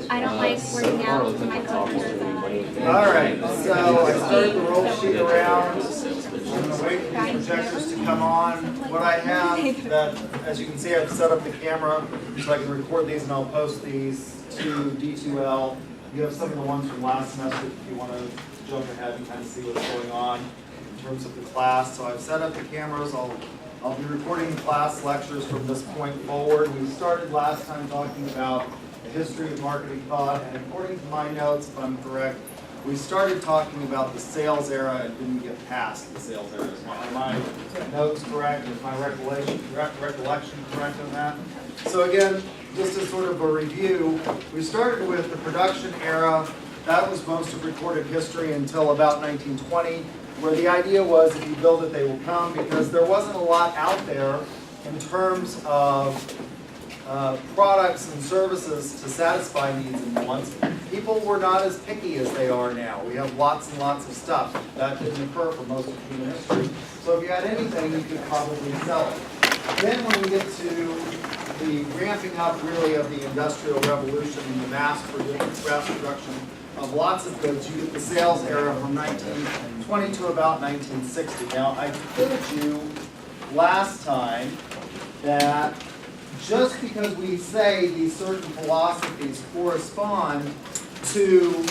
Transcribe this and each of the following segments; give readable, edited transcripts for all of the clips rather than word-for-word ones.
I don't like working out with my coworkers. Alright, so I started the roll sheet around. I'm going to wait for these projectors to come on. What I have, that, as you can see, I've set up the camera so I can record these and I'll post these to D2L. You have some of the ones from last semester if you want to jump ahead and kind of see what's going on in terms of the class. So I've set up the cameras. I'll be recording class lectures from this point forward. We started last time talking about the history of marketing thought, and according to my notes, if I'm correct, we started talking about the sales era and didn't get past the sales era. Are my notes correct? Is my recollection correct on that? So again, just as sort of a review, we started with the production era. That was most of recorded history until about 1920. Where the idea was if you build it, they will come, because there wasn't a lot out there in terms of products and services to satisfy needs and wants. People were not as picky as they are now. We have lots and lots of stuff. That didn't occur for most of human history. So if you had anything, you could probably sell it. Then when we get to the ramping up really of the Industrial Revolution and the mass production of lots of goods, you get the sales era from 1920 to about 1960. Now, I told you last time that just because we say these certain philosophies correspond to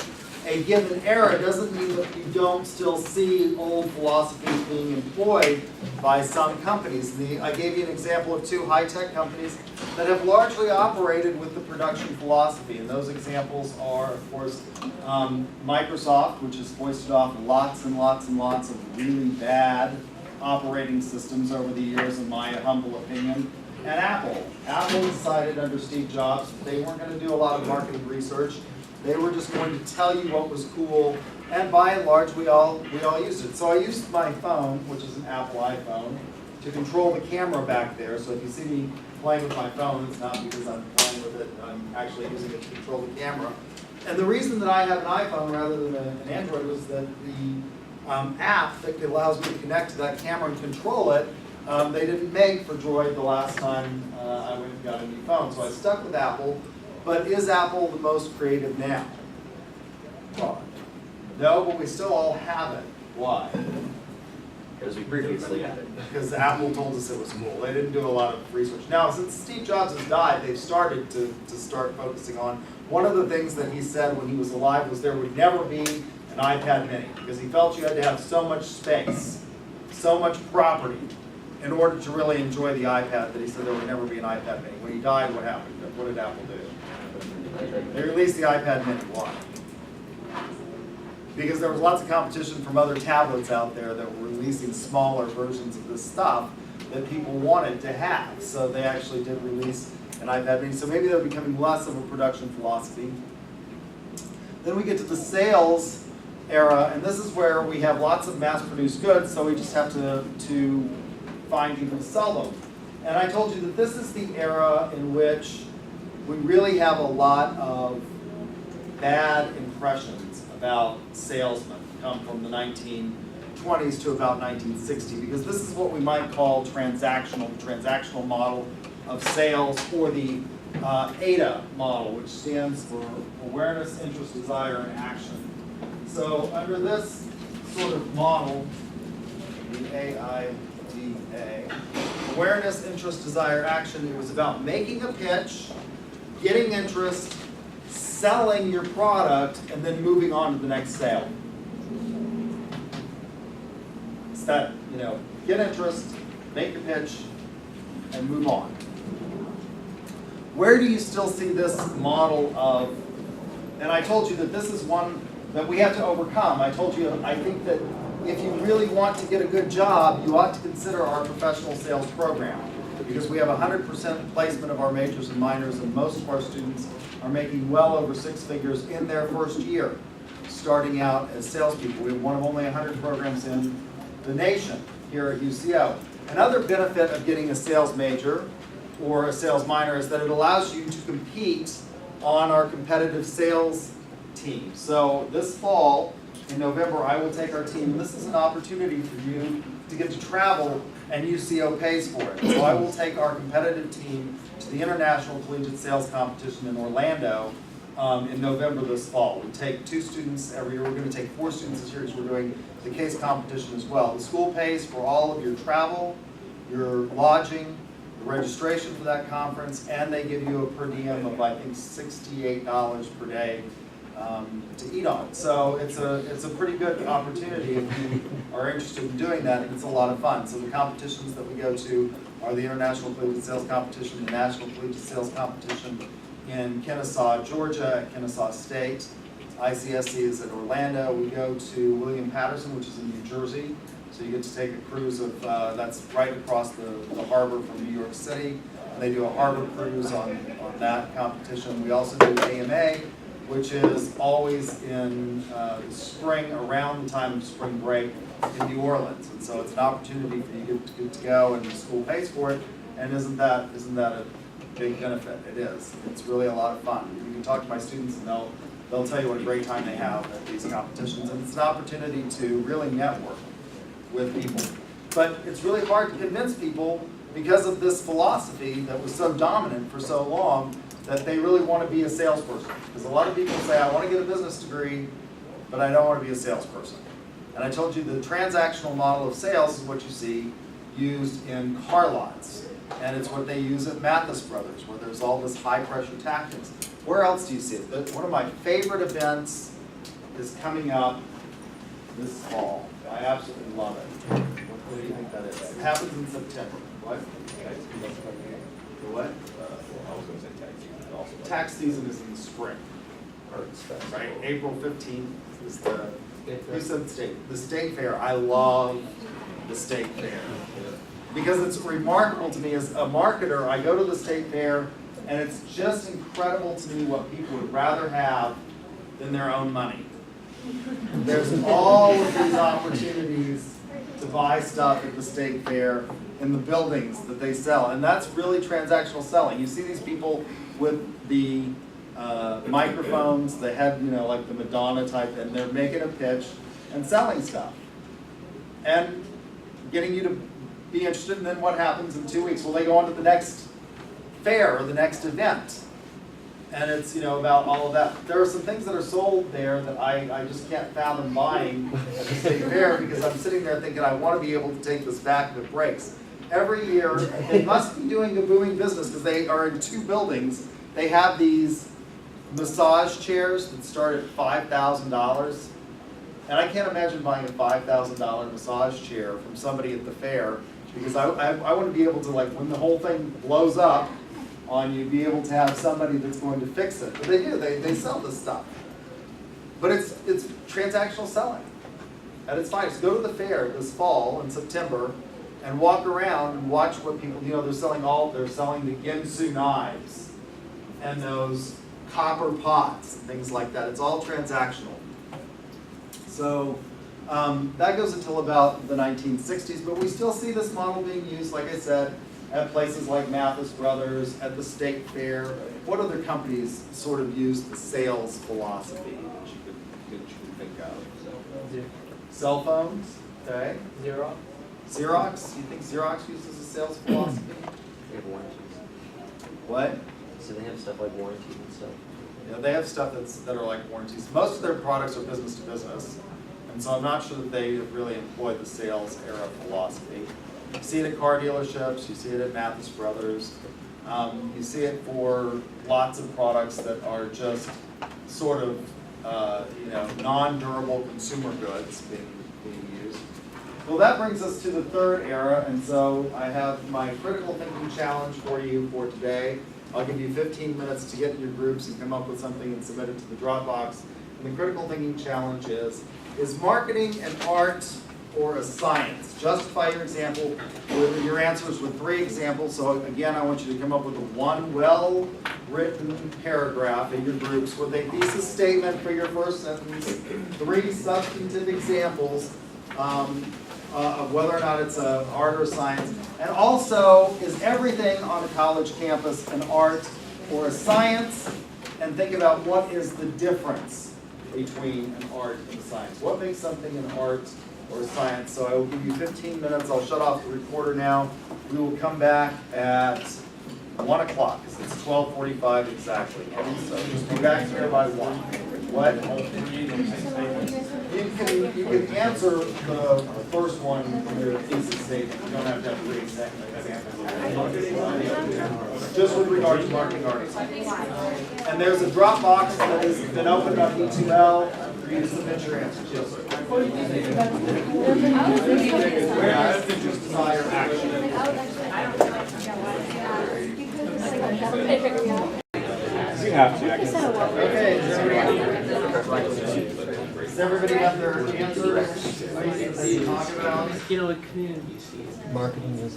a given era doesn't mean that you don't still see old philosophies being employed by some companies. I gave you an example of two high-tech companies that have largely operated with the production philosophy, and those examples are, of course, Microsoft, which has foisted off lots and lots and lots of really bad operating systems over the years, in my humble opinion, and Apple. Apple decided under Steve Jobs that they weren't going to do a lot of marketing research. They were just going to tell you what was cool, and by and large, we all used it. So I used my phone, which is an Apple iPhone, to control the camera back there. So if you see me playing with my phone, it's not because I'm playing with it, I'm actually using it to control the camera. And the reason that I have an iPhone rather than an Android was that the app that allows me to connect to that camera and control it, they didn't make for Droid the last time I went and got a new phone. So I stuck with Apple. But is Apple the most creative now? Well, no, but we still all have it. Why? Because we previously had it. Because Apple told us it was cool. They didn't do a lot of research. Now, since Steve Jobs has died, they've started to start focusing on, one of the things that he said when he was alive was there would never be an iPad mini, because he felt you had to have so much space, so much property, in order to really enjoy the iPad, that he said there would never be an iPad mini. When he died, what happened? What did Apple do? They released the iPad mini. Why? Because there was lots of competition from other tablets out there that were releasing smaller versions of this stuff that people wanted to have. So they actually did release an iPad mini. So maybe they're becoming less of a production philosophy. Then we get to the sales era, and this is where we have lots of mass-produced goods, so we just have to find people to sell them. And I told you that this is the era in which we really have a lot of bad impressions about salesmen come from the 1920s to about 1960, because this is what we might call transactional model of sales, or the ADA model, which stands for awareness, interest, desire, and action. So under this sort of model, the AIDA, awareness, interest, desire, action, it was about making a pitch, getting interest, selling your product, and then moving on to the next sale. It's that, get interest, make a pitch, and move on. Where do you still see this model of, and I told you that this is one that we have to overcome. I told you, I think that if you really want to get a good job, you ought to consider our professional sales program, because we have 100% placement of our majors and minors, and most of our students are making well over 6 figures in their first year, starting out as salespeople. We have one of only 100 programs in the nation here at UCO. Another benefit of getting a sales major or a sales minor is that it allows you to compete on our competitive sales team. So this fall, in November, I will take our team, and this is an opportunity for you to get to travel, and UCO pays for it. So I will take our competitive team to the International Collegiate Sales Competition in Orlando in November this fall. We take 2 students every year. We're going to take 4 students this year because we're doing the case competition as well. The school pays for all of your travel, your lodging, the registration for that conference, and they give you a per diem of, I think, $68 per day to eat on. So it's a pretty good opportunity if you are interested in doing that, and it's a lot of fun. So the competitions that we go to are the International Collegiate Sales Competition, the National Collegiate Sales Competition in Kennesaw, Georgia, at Kennesaw State. ICSC is at Orlando. We go to William Patterson, which is in New Jersey. So you get to take a cruise of, that's right across the harbor from New York City. And they do a harbor cruise on that competition. We also do AMA, which is always in the spring, around the time of spring break in New Orleans. And so it's an opportunity for you to get to go, and the school pays for it. And isn't that a big benefit? It is. It's really a lot of fun. You can talk to my students and they'll tell you what a great time they have at these competitions. And it's an opportunity to really network with people. But it's really hard to convince people because of this philosophy that was so dominant for so long, that they really want to be a salesperson. Because a lot of people say, I want to get a business degree, but I don't want to be a salesperson. And I told you the transactional model of sales is what you see used in car lots. And it's what they use at Mathis Brothers, where there's all this high pressure tactics. Where else do you see it? One of my favorite events is coming up this fall. I absolutely love it. What do you think that is? It happens in September. What? The what? I was going to say tax season also. Tax season is in the spring, right? April 15th is the, you said the state fair. I love the state fair. Because it's remarkable to me as a marketer, I go to the state fair and it's just incredible to me what people would rather have than their own money. There's all of these opportunities to buy stuff at the state fair in the buildings that they sell, and that's really transactional selling. You see these people with the microphones, the head, like the Madonna type, and they're making a pitch and selling stuff. And getting you to be interested, and then what happens in 2 weeks? Well, they go on to the next fair or the next event. And it's, about all of that. There are some things that are sold there that I just can't fathom buying at the state fair, because I'm sitting there thinking I want to be able to take this back if it breaks. Every year, they must be doing a booming business because they are in 2 buildings. They have these massage chairs that start at $5,000. And I can't imagine buying a $5,000 massage chair from somebody at the fair, because I want to be able to, like, when the whole thing blows up on you, be able to have somebody that's going to fix it. But they do, they sell this stuff. But it's transactional selling at its finest. Go to the fair this fall in September and walk around and watch what people, they're selling the Ginsu knives and those copper pots and things like that. It's all transactional. So that goes until about the 1960s, but we still see this model being used, like I said, at places like Mathis Brothers, at the state fair. What other companies sort of use the sales philosophy that you could think of? Cell phones, okay. Xerox, you think Xerox uses a sales philosophy? They have warranties. What? So they have stuff like warranties and stuff. Yeah, they have stuff that are like warranties. Most of their products are business to business, and so I'm not sure that they really employ the sales era philosophy. You see it at car dealerships, you see it at Mathis Brothers, you see it for lots of products that are just sort of non-durable consumer goods being used. Well, that brings us to the third era, and so I have my critical thinking challenge for you for today. I'll give you 15 minutes to get in your groups and come up with something and submit it to the Dropbox. And the critical thinking challenge is marketing an art or a science? Justify your example with your answers with 3 examples. So again, I want you to come up with one well-written paragraph in your groups with a thesis statement for your first sentence, 3 substantive examples of whether or not it's an art or science. And also, is everything on a college campus an art or a science? And think about what is the difference between an art and a science. What makes something an art or science. So I will give you 15 minutes. I'll shut off the recorder now. We will come back at 1 o'clock. It's 12:45 exactly. So just be back here by 1. What? You can answer the first one in your thesis statement. You don't have to read second. Just with regard to marketing articles. And there's a Dropbox that has been opened on E2L for you to submit your answers. Yes, sir. Just desire action. You have to, I guess. Okay, does everybody have their answers? Things to talk about? You know, community Marketing is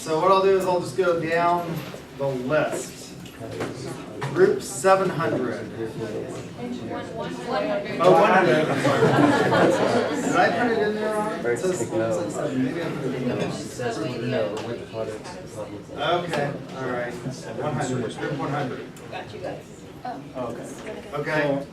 So what I'll do is I'll just go down the list. Group 700. Oh, 100. I'm sorry. Did I put it in there wrong? It says 7. Maybe I put it in there. Okay, all right. 100. Group 100. Okay. Okay. So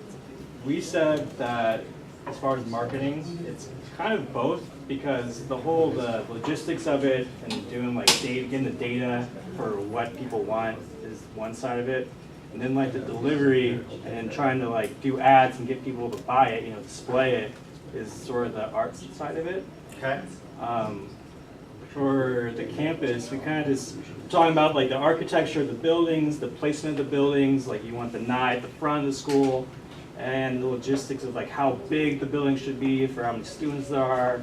we said that as far as marketing, it's kind of both because the logistics of it and doing like getting the data for what people want is one side of it. And then like the delivery and trying to like do ads and get people to buy it, display it is sort of the art side of it. Okay. For the campus, we kind of just talking about like the architecture of the buildings, the placement of the buildings, like you want the nigh at the front of the school, and the logistics of like how big the building should be for how many students there are.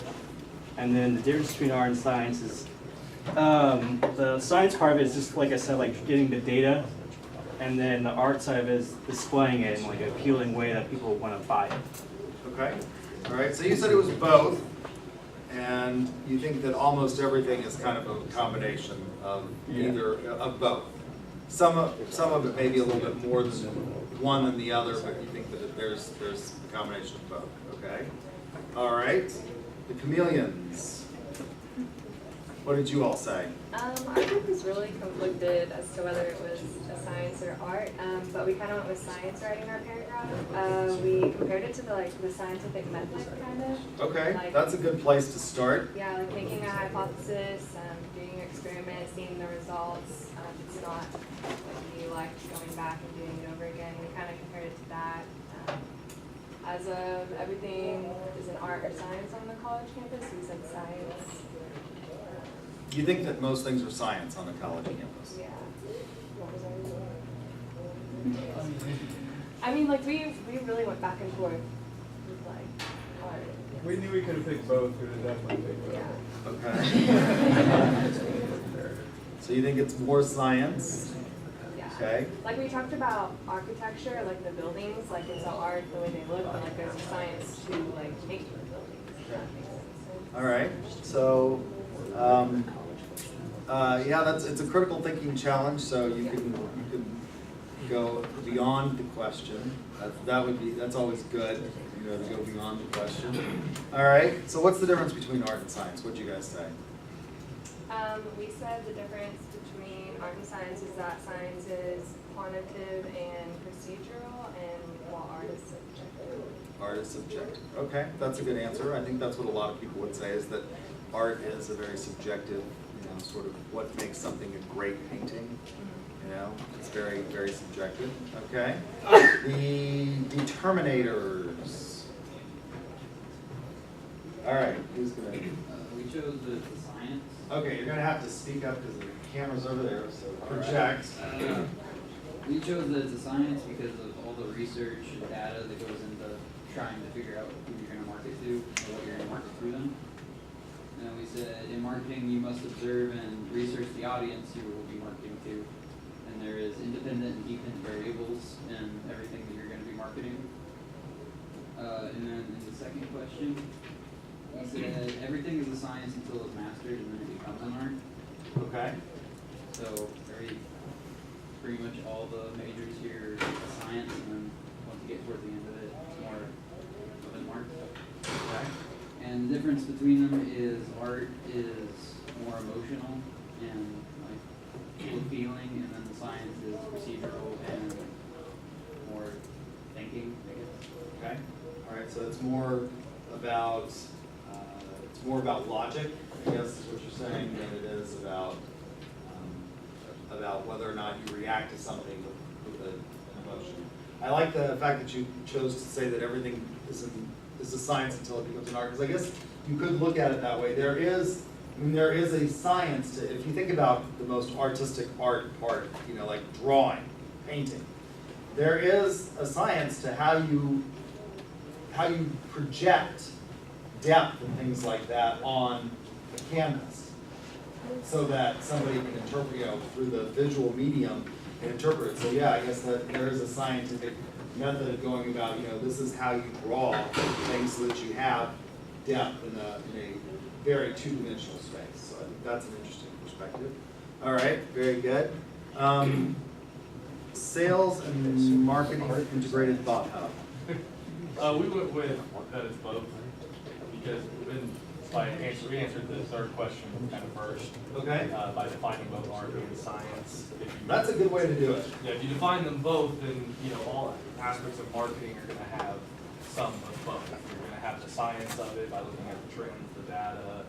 And then the difference between art and science is, the science part of it is just like I said, like getting the data, and then the art side of it is displaying it in like an appealing way that people want to buy it. Okay. All right. So you said it was both. And you think that almost everything is kind of a combination of either of both. Some of it may be a little bit more than one than the other, but you think that there's a combination of both. Okay. All right. The chameleons. What did you all say? Our group was really conflicted as to whether it was a science or art, but we kind of went with science writing our paragraph. We compared it to the scientific method, kind of. Okay, like, that's a good place to start. Yeah, like making a hypothesis, doing your experiment, seeing the results. It's not like you like going back and doing it over again. We kind of compared it to that. As of everything is an art or science on the college campus, we said science. You think that most things are science on a college campus? Yeah. What was our I mean, like we really went back and forth with like art. We knew we could have picked both. We would have definitely picked both. Yeah. Okay. So you think it's more science? Yeah. Okay. Like we talked about architecture, like the buildings, like it's an art the way they look, but like there's a science to like make the buildings. If that makes sense. All right. So. Yeah, it's a critical thinking challenge. So you can go beyond the question. That's always good. To go beyond the question. All right. So what's the difference between art and science? What'd you guys say? We said the difference between art and science is that science is quantitative and procedural, and while art is subjective. Art is subjective. Okay, that's a good answer. I think that's what a lot of people would say, is that art is a very subjective, sort of what makes something a great painting. It's very, very subjective. Okay. The determinators. All right, who's gonna? We chose the science. Okay, you're gonna have to speak up because the camera's over there, so project. We chose the science because of all the research and data that goes into trying to figure out who you're going to market to or what you're going to market through them. And then we said in marketing you must observe and research the audience you will be marketing to. And there is independent and dependent variables in everything that you're going to be marketing. And then in the second question, we said everything is a science until it's mastered and then it becomes an art. Okay. So pretty much all the majors here are science, and then once you get towards the end of it, it's more of an art. Okay. And the difference between them is art is more emotional and like full of feeling, and then the science is procedural and more thinking, I guess. Okay. All right. So it's more about it's more about logic, I guess is what you're saying, than it is about whether or not you react to something with an emotion. I like the fact that you chose to say that everything is a science until it becomes an art, because I guess you could look at it that way. There is a science to, if you think about the most artistic art part, you know, like drawing, painting, there is a science to how you project depth and things like that on a canvas, so that somebody can interpret, you know, through the visual medium and interpret it. So yeah, I guess that there is a scientific method of going about, you know, this is how you draw things so that you have depth in a very two-dimensional space. So I think that's an interesting perspective. All right, very good. Sales and marketing integrated thought hub. We went with that it's both, because we answered the third question kind of first. Okay. By defining both art and science. That's a good way to do it. Yeah, if you define them both, then, you know, all aspects of marketing are gonna have some of both. You're gonna have the science of it by looking at the trends, the data,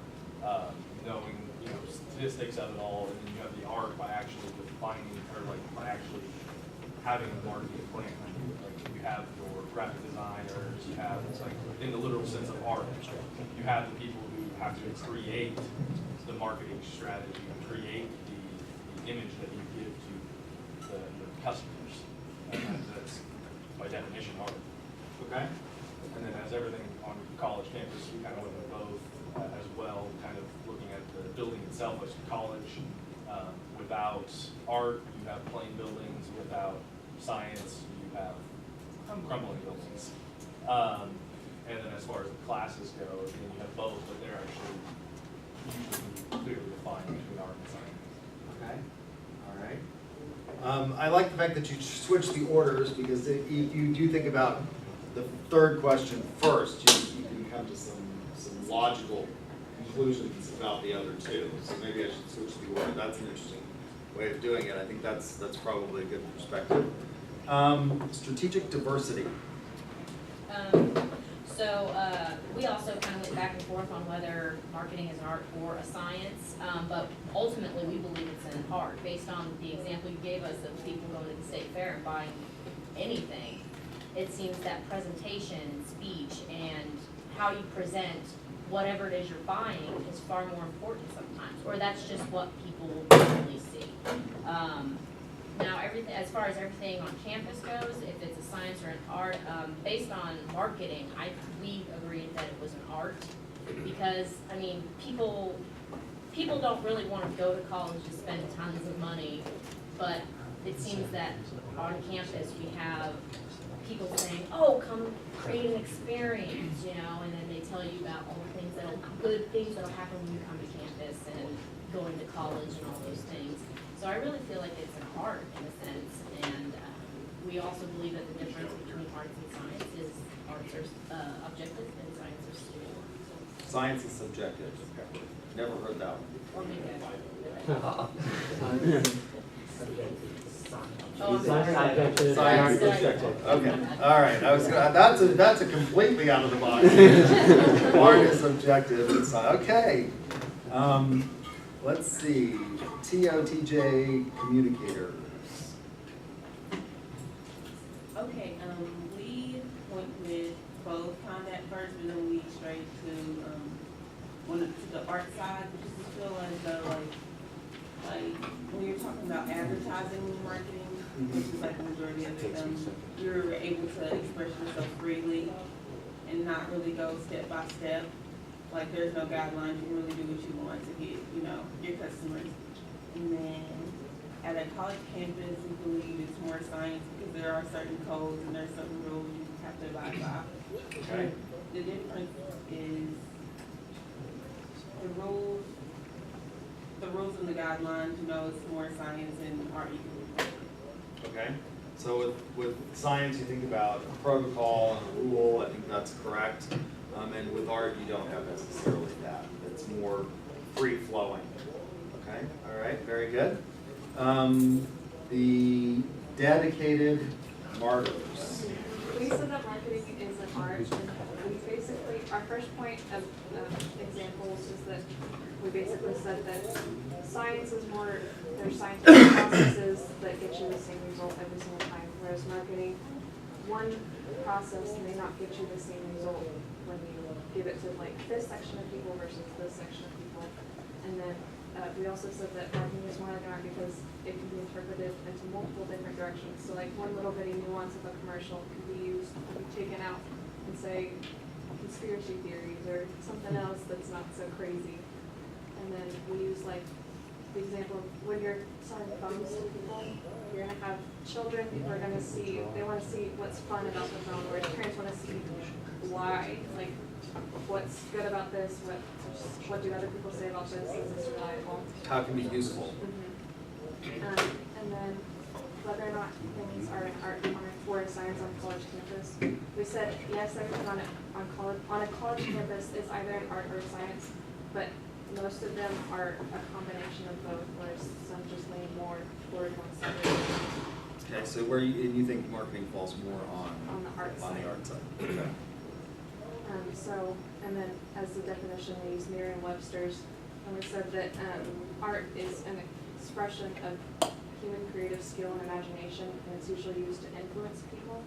knowing, you know, statistics of it all, and then you have the art by actually defining, or like by actually having a marketing plan. Like you have your graphic designers, you have, it's like in the literal sense of art, you have the people who have to create the marketing strategy, create the image that you give to the customers. And that's by definition art. Okay. And then as everything on college campus, we kind of went with both as well, kind of looking at the building itself as college. Without art, you have plain buildings. Without science, you have crumbling buildings. And then as far as the classes go, again, you have both, but they're actually usually clearly defined between art and science. Okay. All right. I like the fact that you switched the orders, because if you do think about the third question first, you can come to some logical conclusions about the other two. So maybe I should switch the order. That's an interesting way of doing it. I think that's probably a good perspective. Strategic diversity. We also kind of went back and forth on whether marketing is an art or a science, but ultimately we believe it's an art based on the example you gave us of people going to the state fair and buying anything. It seems that presentation and speech and how you present whatever it is you're buying is far more important sometimes, or that's just what people usually see. Now, everything, as far as everything on campus goes, if it's a science or an art, based on marketing, we agreed that it was an art, because, I mean, people don't really want to go to college to spend tons of money, but it seems that on campus we have people saying, oh, come create an experience, you know, and then they tell you about all the things good things that'll happen when you come to campus and going to college and all those things. So I really feel like it's an art in a sense, and we also believe that the difference between arts and science is arts are objective and science are subjective. Science is subjective. Never heard that one. Or maybe Science is subjective. Okay. All right. I was gonna. That's a completely out of the box. Art is objective. And okay. Let's see. TOTJ communicators. Okay, we went with both contact first, but then we straight to the art side, because we feel as though like when you're talking about advertising and marketing, which is like the majority of it, you're able to express yourself freely and not really go step by step. Like there's no guidelines, you can really do what you want to get, you know, your customers. And then at a college campus, we believe it's more science, because there are certain codes and there's certain rules you have to abide by. Okay. The difference is the rules and the guidelines, you know, it's more science and art equally. Okay. So with science, you think about a protocol and a rule. I think that's correct. And with art, you don't have necessarily that. It's more free flowing. Okay. All right. Very good. The dedicated martyrs. We said that marketing is an art, and we basically basically, our first point of examples is that we basically said that science is more, there's scientific processes that get you the same result every single time, whereas marketing, one process may not get you the same result when you give it to like this section of people versus this section of people. And then we also said that marketing is more like an art because it can be interpreted into multiple different directions. So like one little bitty nuance of a commercial can be used, can be taken out and say conspiracy theories or something else that's not so crazy. And then we use like the example of when you're selling phones to people, you're gonna have children who are gonna see, they wanna see what's fun about the phone, whereas parents wanna see why, like what's good about this, what do other people say about this, is this reliable? How it can be useful. And then whether or not things are an art or a science on a college campus. We said, yes, everything on a college campus is either an art or a science, but most of them are a combination of both, whereas some just lean more toward one side or the other. Okay, so where you think marketing falls more on the art on side. the art side. Okay. So, and then as the definition, we use Merriam-Webster's, and we said that art is an expression of human creative skill and imagination, and it's usually used to influence people,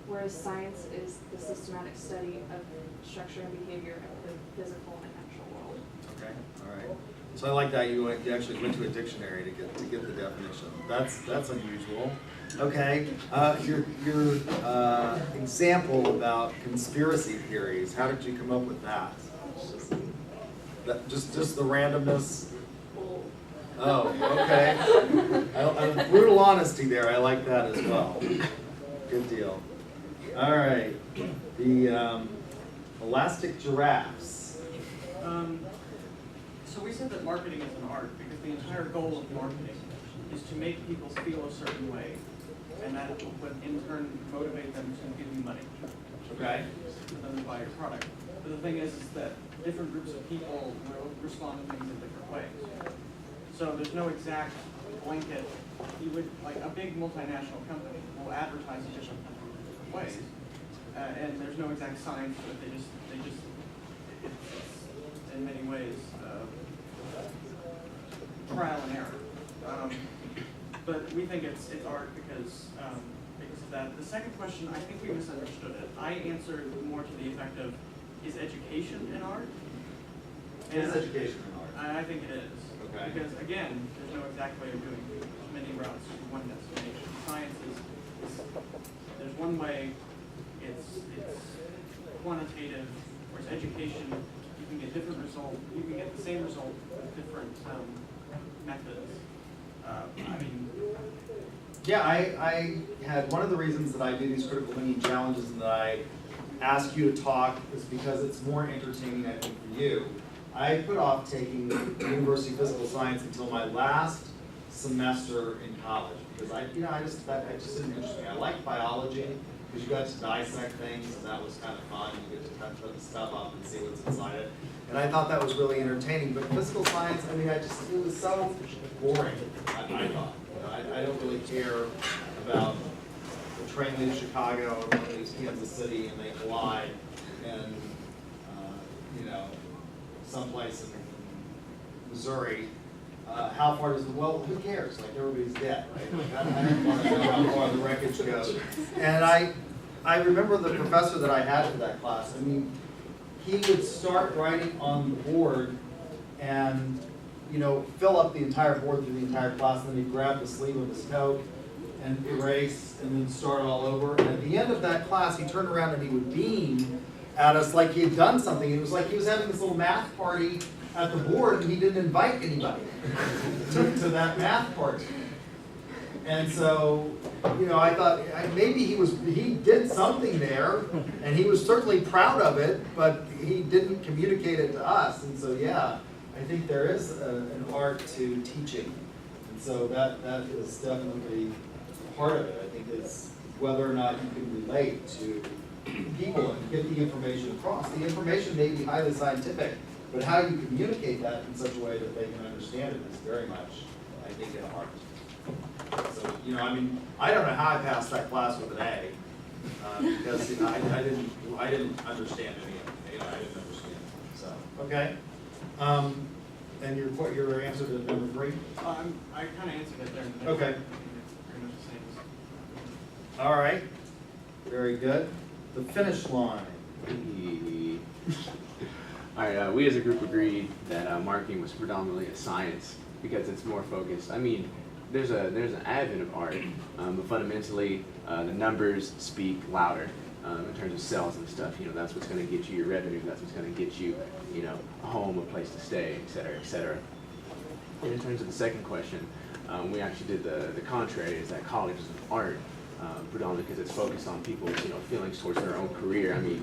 whereas science is the systematic study of structure and behavior of the physical and natural world. Okay, all right. So I like that you actually went to a dictionary to get the definition. That's unusual. Okay, your example about conspiracy theories. How did you come up with that? Just the randomness. Oh, okay. Brutal honesty there. I like that as well. Good deal. All right. The elastic giraffes. So we said that marketing is an art because the entire goal of marketing is to make people feel a certain way, and that would in turn motivate them to give you money. Okay. For them to buy your product. But the thing is that different groups of people will respond to things in different ways. So there's no exact blanket. You would, like a big multinational company will advertise in different ways, and there's no exact science to it. They just it's in many ways trial and error. But we think it's art because of that. The second question, I think we misunderstood it. I answered more to the effect of, is education an art? Is education an art? I think it is. Okay. Because again, there's no exact way of doing it. There's many routes to one destination. Science is there's one way, it's quantitative, whereas education, you can get different result, you can get the same result with different methods. I mean, yeah, I had one of the reasons that I do these critical thinking challenges and that I ask you to talk is because it's more entertaining, I think, for you. I put off taking university physical science until my last semester in college because I just didn't interest me. I liked biology because you got to dissect things and that was kind of fun. You get to cut the stuff up and see what's inside it. And I thought that was really entertaining. But physical science, I mean, it was so boring, I thought. I don't really care about the train leaves Chicago or one leaves Kansas City and they collide and, someplace in Missouri. How far does well, who cares? Like everybody's dead, right? Like, I don't want to know how far the wreckage goes. And I remember the professor that I had for that class. I mean, he would start writing on the board and fill up the entire board through the entire class, and then he'd grab the sleeve of his coat and erase and then start all over. And at the end of that class, he turned around and he would beam at us like he had done something. It was like he was having this little math party at the board and he didn't invite anybody to that math party. And so, I thought maybe he did something there and he was certainly proud of it, but he didn't communicate it to us. And so, yeah, I think there is an art to teaching. And so that is definitely part of it. I think it's whether or not you can relate to people and get the information across. The information may be highly scientific, but how you communicate that in such a way that they can understand it is very much, I think, an art. So, I don't know how I passed that class with an A, because I didn't understand any of it. I didn't understand. So, okay. And your answer to number 3? I kind of answered it there. Okay. Pretty much the same. All right. Very good. The finish line. All right, we as a group agreed that marketing was predominantly a science because it's more focused. I mean, there's an advent of art, but fundamentally the numbers speak louder in terms of sales and stuff. You know, that's what's going to get you your revenue. That's what's going to get you, you know, a home, a place to stay, et cetera, et cetera. And in terms of the second question, we actually did the contrary. Is that college is art. Predominantly because it's focused on people's, you know, feelings towards their own career. I mean,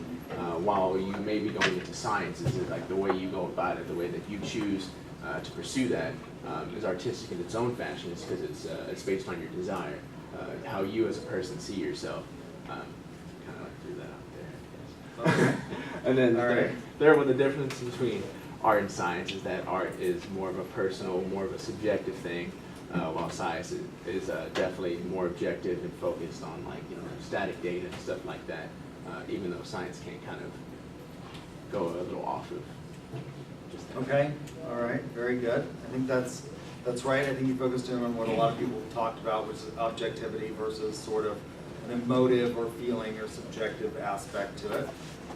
while you may be going into science, is like the way you go about it, the way that you choose to pursue that is artistic in its own fashion. It's because it's based on your desire, how you as a person see yourself. Kind of like threw that out there, I guess. And then third one, the difference between art and science is that art is more of a personal, more of a subjective thing. While science is definitely more objective and focused on, like, you know, static data and stuff like that, even though science can kind of go a little off of just that. Okay. All right. Very good. I think that's right. I think you focused in on what a lot of people talked about, which is objectivity versus sort of an emotive or feeling or subjective aspect to it.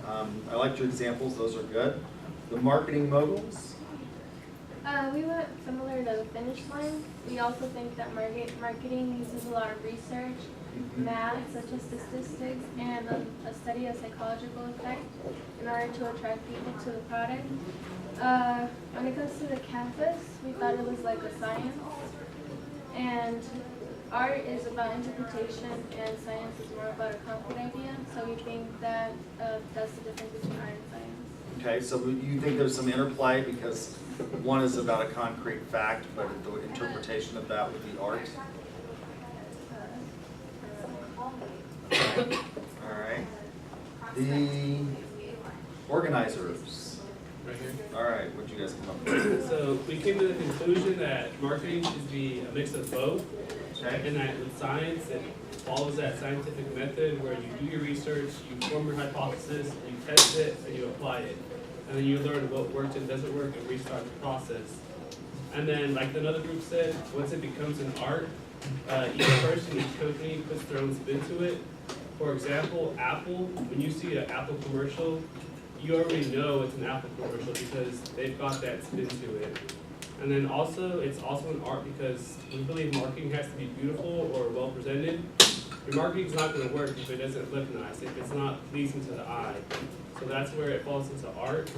I liked your examples. Those are good. The marketing moguls. We went similar to the finish line. We also think that marketing uses a lot of research, math, such as statistics, and a study of psychological effect in order to attract people to the product. When it comes to the campus, we thought it was like a science. And art is about interpretation, and science is more about a concrete idea. So we think that that's the difference between art and science. Okay, so you think there's some interplay because one is about a concrete fact, but the interpretation of that would be art? All right. The organizers. Right here. All right, what'd you guys come up with? So we came to the conclusion that marketing should be a mix of both, Okay. and that with science, it follows that scientific method where you do your research, you form your hypothesis, you test it, and you apply it. And then you learn what works and doesn't work and restart the process. And then, like another group said, once it becomes an art, each person, each company puts their own spin to it. For example, Apple, when you see an Apple commercial, you already know it's an Apple commercial because they've got that spin to it. And then also, it's also an art because we believe marketing has to be beautiful or well presented. Your marketing's not going to work if it doesn't look nice, if it's not pleasing to the eye. So that's where it falls into art.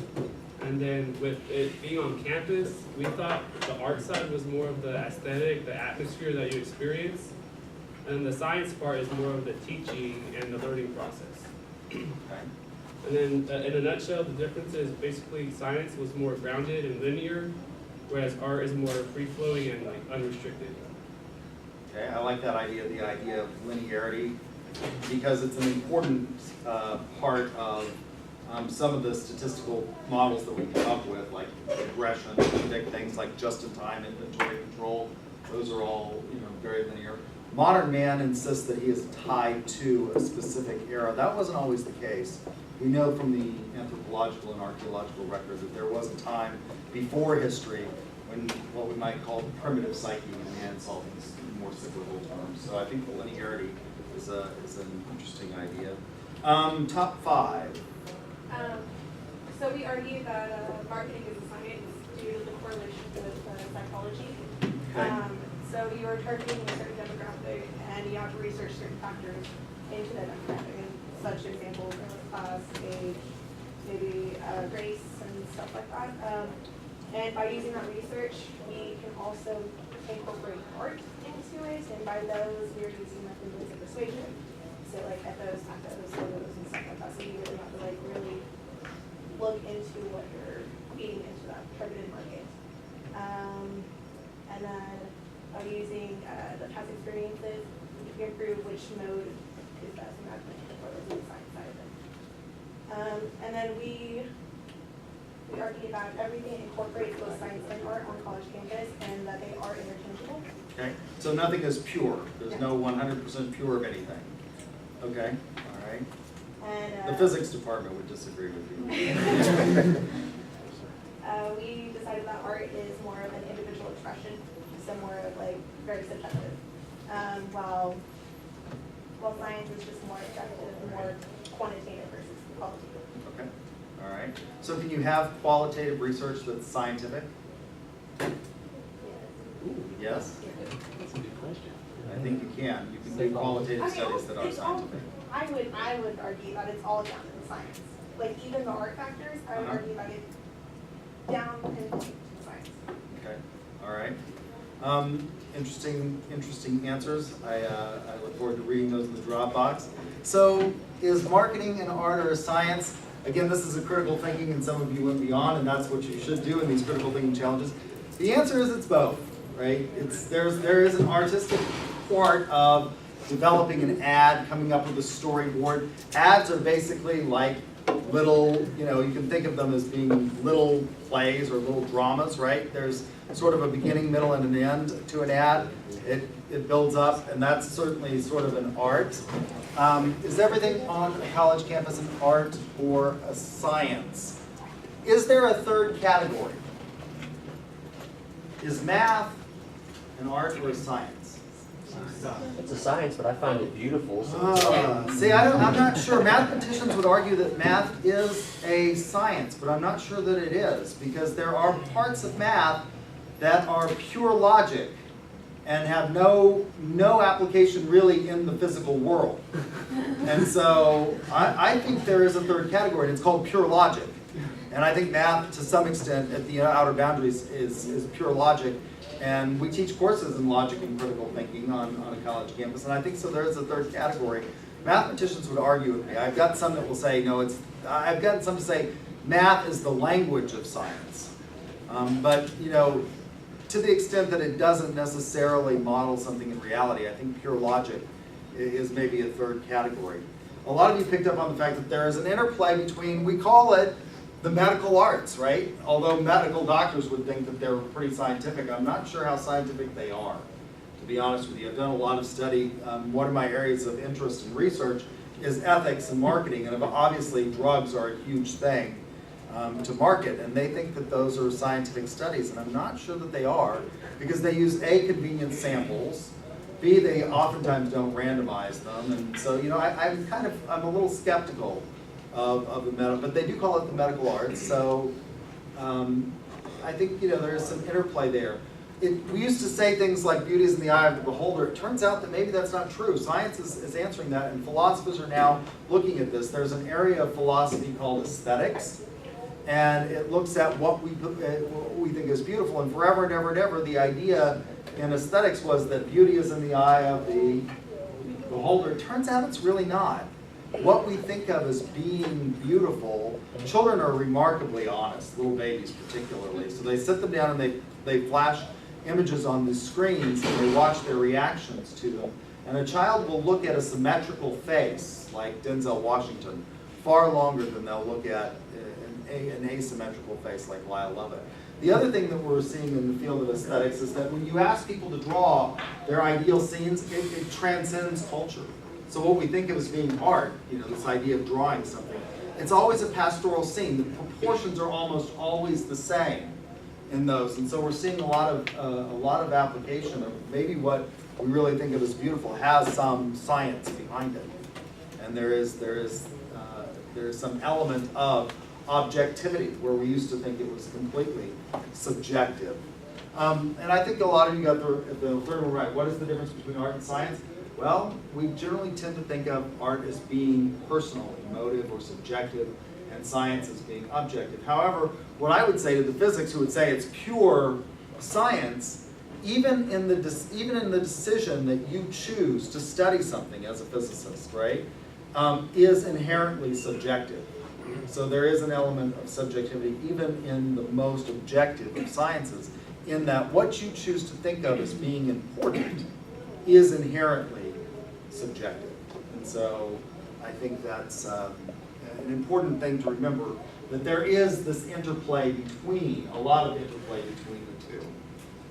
And then with it being on campus, we thought the art side was more of the aesthetic, the atmosphere that you experience. And the science part is more of the teaching and the learning process. And then in a nutshell, the difference is basically science was more grounded and linear, whereas art is more free-flowing and like unrestricted. Okay, I like that idea, the idea of linearity, because it's an important part of some of the statistical models that we come up with, like regression, predict things like just-in-time inventory control. Those are all, you know, very linear. Modern man insists that he is tied to a specific era. That wasn't always the case. We know from the anthropological and archaeological record that there was a time before history when what we might call the primitive psyche and man saw things in more cyclical terms. So I think the linearity is an interesting idea. Top 5. So we argue that marketing is a science due to the correlation with psychology. Okay. So you are targeting a certain demographic and you have to research certain factors into that demographic. And such examples are class, age, maybe race and stuff like that. And by using that research, we can also incorporate art into it. And by those, we are using methods of persuasion. So like ethos, pathos, logos, and stuff like that. So you really have to like really look into what you're feeding into that targeted market. And then by using the past experiences, you can prove which mode is best, and that's for the science side of it. And then we argue that everything incorporates both science and art on college campus, and that they are interchangeable. Okay, so nothing is pure. There's no 100% pure of anything. Okay, all right. The physics department would disagree with you. We decided that art is more of an individual expression, so more of like very subjective. While science is just more objective, more quantitative versus qualitative. Okay, all right. So can you have qualitative research that's scientific? Yes? That's a good question. I think you can. You can do qualitative studies that are scientific. I would argue that it's all down in science. Like even the art factors, I would argue that it's down in science. Okay, all right. Interesting answers. I look forward to reading those in the Dropbox. So is marketing an art or a science? Again, this is a critical thinking, and some of you went beyond, and that's what you should do in these critical thinking challenges. The answer is it's both, right? There is an artistic part of developing an ad, coming up with a storyboard. Ads are basically like little, you can think of them as being little plays or little dramas, right? There's sort of a beginning, middle, and an end to an ad. It builds up, and that's certainly sort of an art. Is everything on a college campus an art or a science? Is there a third category? Is math an art or a science? It's a science, but I find it beautiful. So See, I'm not sure. Mathematicians would argue that math is a science, but I'm not sure that it is, because there are parts of math that are pure logic and have no application really in the physical world. And so I think there is a third category, and it's called pure logic. And I think math, to some extent, at the outer boundaries, is pure logic. And we teach courses in logic and critical thinking on a college campus, and I think so there is a third category. Mathematicians would argue with me. I've got some that will say, no, I've got some to say math is the language of science. But, to the extent that it doesn't necessarily model something in reality, I think pure logic is maybe a third category. A lot of you picked up on the fact that there is an interplay between, we call it the medical arts, right? Although medical doctors would think that they're pretty scientific, I'm not sure how scientific they are, to be honest with you. I've done a lot of study. One of my areas of interest and research is ethics and marketing, and obviously drugs are a huge thing to market, and they think that those are scientific studies, and I'm not sure that they are, because they use A, convenient samples, B, they oftentimes don't randomize them, and so, I'm a little skeptical of the medical, but they do call it the medical arts, so I think, there's some interplay there. We used to say things like beauty is in the eye of the beholder. It turns out that maybe that's not true. Science is answering that, and philosophers are now looking at this. There's an area of philosophy called aesthetics, and it looks at what we think is beautiful, and forever and ever and ever, the idea in aesthetics was that beauty is in the eye of the beholder. It turns out it's really not. What we think of as being beautiful, children are remarkably honest, little babies particularly. So they sit them down and they flash images on the screens and they watch their reactions to them. And a child will look at a symmetrical face, like Denzel Washington, far longer than they'll look at an asymmetrical face like Lyle Lovett. The other thing that we're seeing in the field of aesthetics is that when you ask people to draw their ideal scenes, it transcends culture. So what we think of as being art, this idea of drawing something, it's always a pastoral scene. The proportions are almost always the same in those, and so we're seeing a lot of application of maybe what we really think of as beautiful has some science behind it, and there is some element of objectivity where we used to think it was completely subjective. And I think a lot of you got the third one right. What is the difference between art and science? Well, we generally tend to think of art as being personal, emotive, or subjective, and science as being objective. However, what I would say to the physics who would say it's pure science, even in the decision that you choose to study something as a physicist, right, is inherently subjective. So there is an element of subjectivity even in the most objective of sciences, in that what you choose to think of as being important is inherently subjective. And so I think that's an important thing to remember, that there is this interplay between, a lot of interplay between the two.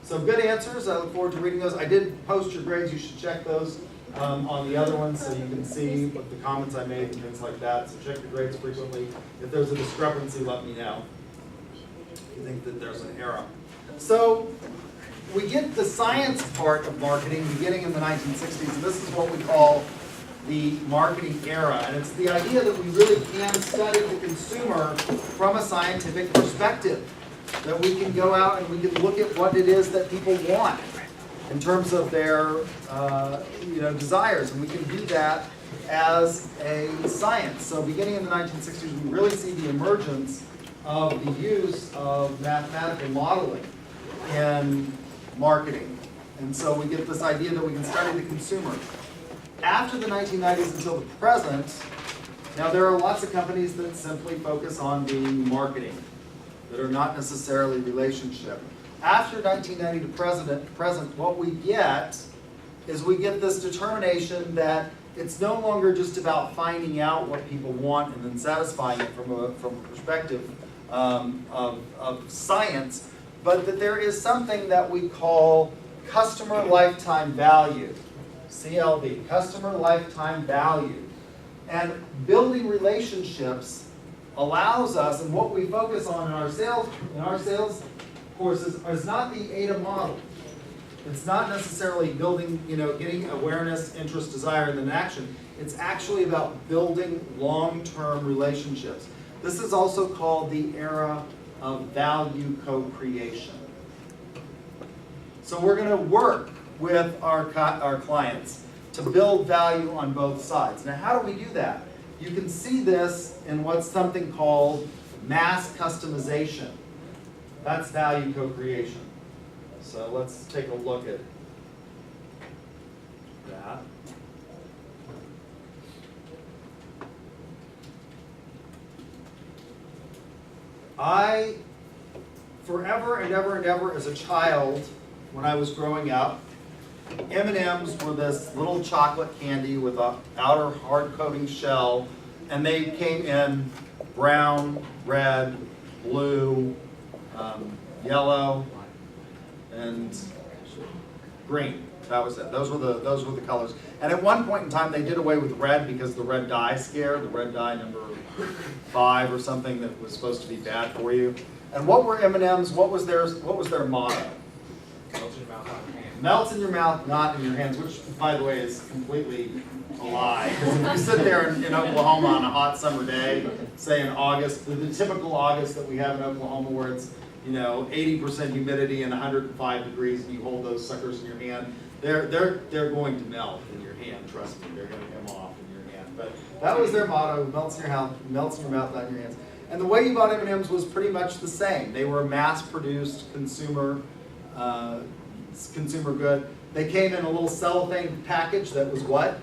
So good answers. I look forward to reading those. I did post your grades. You should check those on the other one, so you can see what the comments I made and things like that. So check your grades frequently. If there's a discrepancy, let me know. If you think that there's an error. So we get the science part of marketing beginning in the 1960s, and this is what we call the marketing era. And it's the idea that we really can study the consumer from a scientific perspective. That we can go out and we can look at what it is that people want in terms of their desires, and we can do that as a science. So beginning in the 1960s, we really see the emergence of the use of mathematical modeling in marketing. And so we get this idea that we can study the consumer. After the 1990s until the present, now there are lots of companies that simply focus on doing marketing, that are not necessarily relationship. After 1990 to present, what we get is we get this determination that it's no longer just about finding out what people want and then satisfying it from a perspective of science, but that there is something that we call customer lifetime value, CLV, customer lifetime value. And building relationships allows us, and what we focus on in our sales courses is not the ADA model. It's not necessarily building, getting awareness, interest, desire, and then action. It's actually about building long-term relationships. This is also called the era of value co-creation. So we're going to work with our clients to build value on both sides. Now, how do we do that? You can see this in what's something called mass customization. That's value co-creation. So let's take a look at that. I, forever and ever and ever as a child, when I was growing up, M&Ms were this little chocolate candy with an outer hard coating shell, and they came in brown, red, blue, yellow, and green. That was it. Those were the colors. And at one point in time, they did away with red because the red dye scare, the red dye number 5 or something that was supposed to be bad for you. And what were M&Ms? What was their motto? Melts in your mouth, not in your hands, which, by the way, is completely a lie. Because if you sit there in Oklahoma on a hot summer day, say in August, the typical August that we have in Oklahoma where it's 80% humidity and 105 degrees, and you hold those suckers in your hand, they're going to melt in your hand. Trust me, they're going to come off in your hand. But that was their motto: melts in your mouth, not in your hands. And the way you bought M&Ms was pretty much the same. They were mass-produced consumer good. They came in a little cellophane package that was what?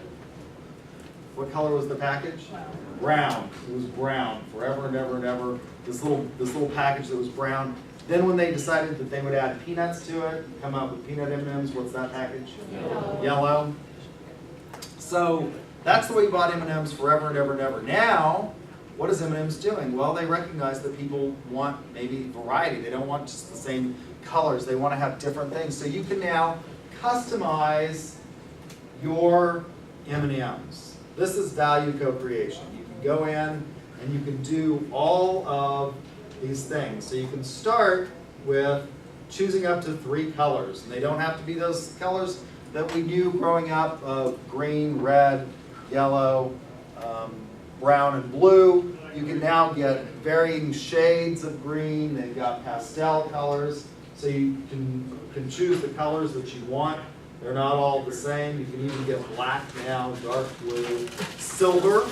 What color was the package? Brown. It was brown forever and ever and ever. This little package that was brown. Then when they decided that they would add peanuts to it, come out with peanut M&Ms, what's that package? Yellow. So that's the way you bought M&Ms forever and ever and ever. Now, what is M&Ms doing? Well, they recognize that people want maybe variety. They don't want just the same colors. They want to have different things. So you can now customize your M&Ms. This is value co-creation. You can go in and you can do all of these things. So you can start with choosing up to 3 colors. And they don't have to be those colors that we knew growing up of green, red, yellow, brown, and blue. You can now get varying shades of green. They've got pastel colors. So you can choose the colors that you want. They're not all the same. You can even get black now, dark blue, silver.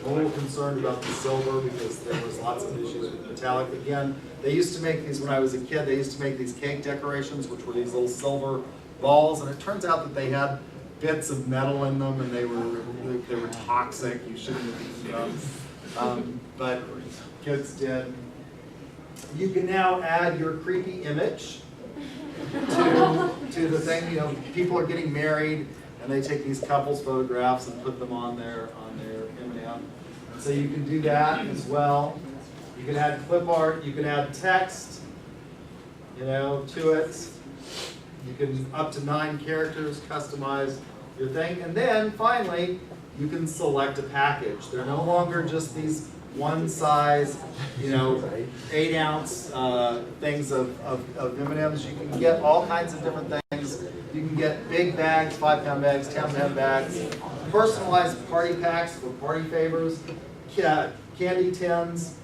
I'm a little concerned about the silver because there was lots of issues with metallic. Again, they used to make these when I was a kid. They used to make these cake decorations, which were these little silver balls, and it turns out that they had bits of metal in them, and they were toxic. You shouldn't have eaten them, but kids did. You can now add your creepy image to the thing. People are getting married, and they take these couples photographs and put them on their M&M. So you can do that as well. You can add clip art. You can add text, to it. You can up to 9 characters, customize your thing. And then finally, you can select a package. They're no longer just these one size, 8-ounce things of M&Ms. You can get all kinds of different things. You can get big bags, 5-pound bags, 10-pound bags, personalized party packs for party favors, candy tins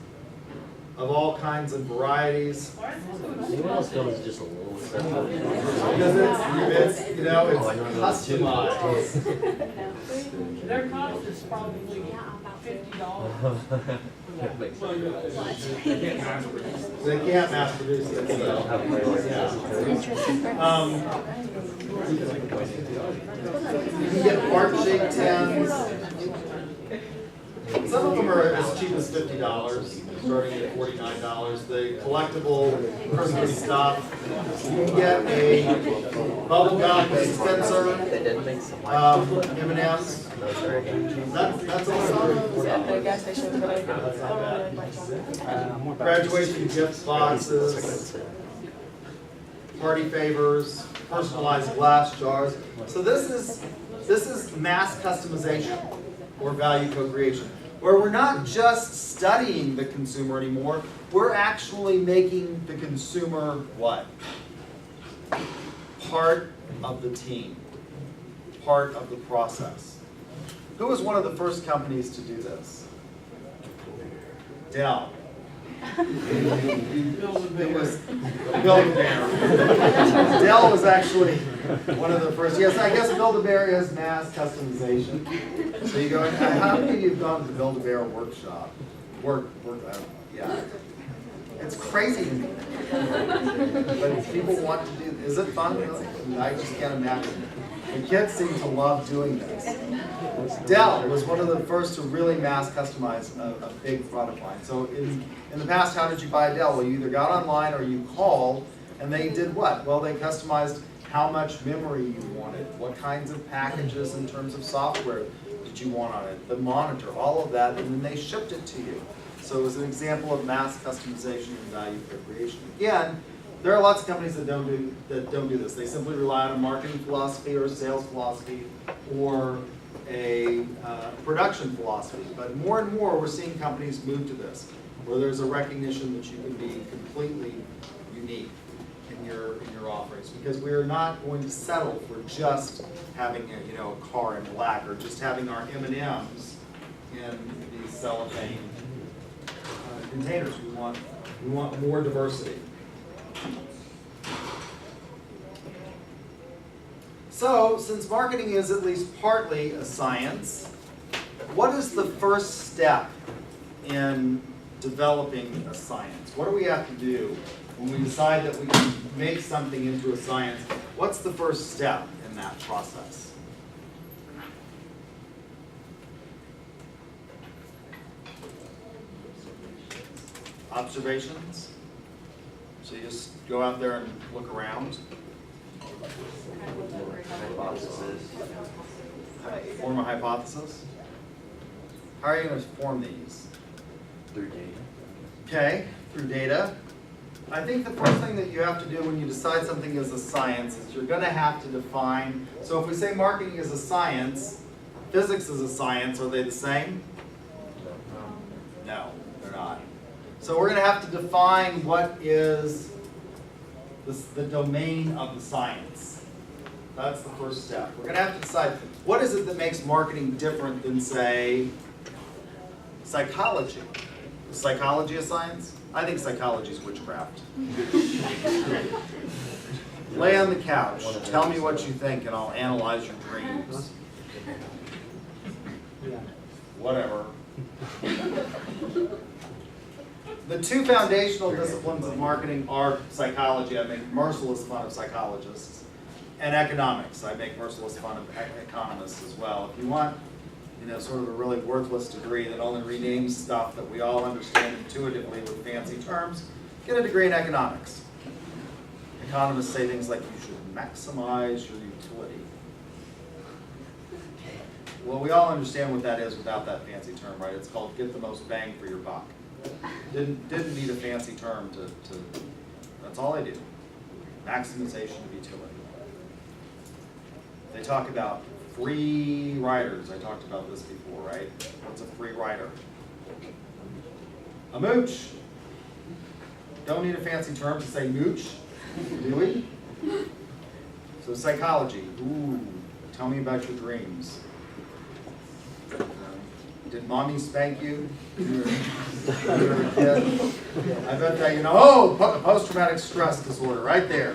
of all kinds of varieties. Anyone else feel it's just a little simple? Because it's customized. Their cost is probably $50. They can't mass produce it. You can get heart-shaped tins. Some of them are as cheap as $50, starting at $49. The collectible Christmas stuff. You can get a bubble gum dispenser, M&Ms. That's also graduation gift boxes, party favors, personalized glass jars. So this is mass customization or value co-creation, where we're not just studying the consumer anymore, we're actually making the consumer what? Part of the team, part of the process. Who was one of the first companies to do this? Dell. It was Build-A-Bear. Dell was actually one of the first. Yes, I guess Build-A-Bear is mass customization. So you go, how many of you have gone to the Build-A-Bear workshop? Yeah. It's crazy to me. But people want to do, is it fun? Really? I just can't imagine. The kids seem to love doing this. Dell was one of the first to really mass customize a big product line. So in the past, how did you buy a Dell? Well, you either got online or you called, and they did what? Well, they customized how much memory you wanted, what kinds of packages in terms of software did you want on it, the monitor, all of that, and then they shipped it to you. So it was an example of mass customization and value creation. Again, there are lots of companies that don't do this. They simply rely on a marketing philosophy or a sales philosophy or a production philosophy. But more and more, we're seeing companies move to this, where there's a recognition that you can be completely unique in your offerings, because we're not going to settle for just having a car in black or just having our M&Ms in these cellophane containers. We want more diversity. So, since marketing is at least partly a science, what is the first step in developing a science? What do we have to do when we decide that we can make something into a science? What's the first step in that process? Observations? So you just go out there and look around. Hypothesis. Form a hypothesis. How are you going to form these? Through data. Okay, through data. I think the first thing that you have to do when you decide something is a science is you're going to have to define. So if we say marketing is a science, physics is a science, are they the same? No, they're not. So we're going to have to define what is the domain of the science. That's the first step. We're going to have to decide what is it that makes marketing different than, say, psychology. Is psychology a science? I think psychology is witchcraft. Lay on the couch. Tell me what you think, and I'll analyze your dreams. Whatever. The two foundational disciplines of marketing are psychology. I make merciless fun of psychologists. And economics. I make merciless fun of economists as well. If you want, sort of a really worthless degree that only renames stuff that we all understand intuitively with fancy terms, get a degree in economics. Economists say things like you should maximize your utility. Well, we all understand what that is without that fancy term, right? It's called get the most bang for your buck. Didn't need a fancy term to that's all I do. Maximization of utility. They talk about Free riders, I talked about this before, right? What's a free rider? A mooch. Don't need a fancy term to say mooch, do we? So psychology, ooh, tell me about your dreams. Did mommy spank you when you were a kid? I bet that, you know, oh, post-traumatic stress disorder, right there.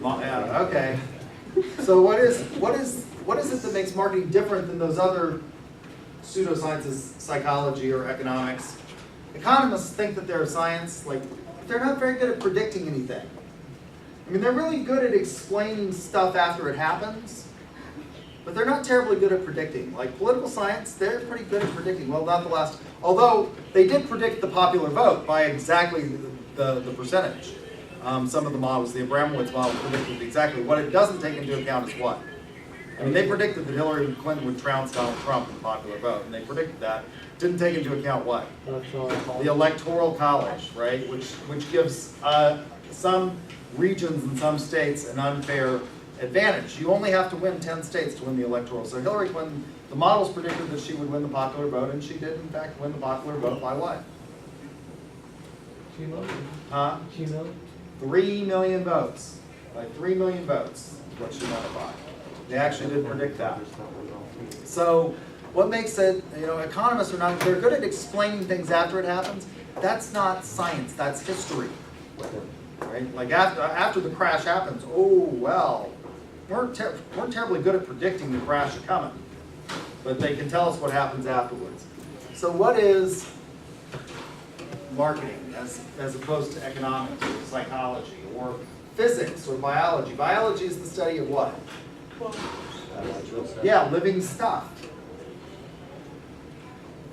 Yeah, okay. So what is it that makes marketing different than those other pseudosciences, psychology or economics? Economists think that they're science, like, they're not very good at predicting anything. I mean, they're really good at explaining stuff after it happens, but they're not terribly good at predicting. Like political science, they're pretty good at predicting. Well, not the last, although they did predict the popular vote by exactly the percentage. Some of the models, the Abramowitz model predicted exactly. What it doesn't take into account is what? I mean, they predicted that Hillary Clinton would trounce Donald Trump in the popular vote, and they predicted that. Didn't take into account what? The Electoral College, right? Which gives some regions in some states an unfair advantage. You only have to win 10 states to win the electoral. So Hillary Clinton, the models predicted that she would win the popular vote, and she did in fact win the popular vote by what? 3 million votes. By 3 million votes is what she won it by. They actually did predict that. So what makes it, you know, economists are not, they're good at explaining things after it happens. That's not science, that's history. Right? Like after the crash happens, oh, well, weren't terribly good at predicting the crash coming, but they can tell us what happens afterwards. So what is marketing as opposed to economics or psychology or physics or biology? Biology is the study of what? Yeah, living stuff.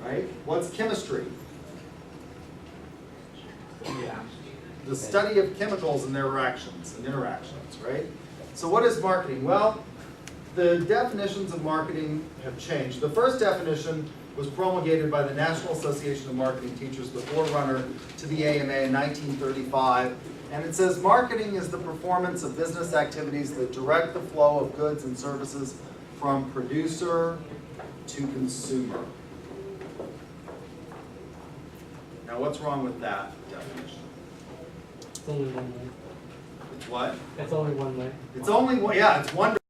Right? What's chemistry? Yeah. The study of chemicals and their reactions and interactions, right? So what is marketing? Well, the definitions of marketing have changed. The first definition was promulgated by the National Association of Marketing Teachers, the forerunner to the AMA in 1935. And it says marketing is the performance of business activities that direct the flow of goods and services from producer to consumer. Now what's wrong with that definition? It's only one way. It's what? It's only one way. It's only one, yeah, it's one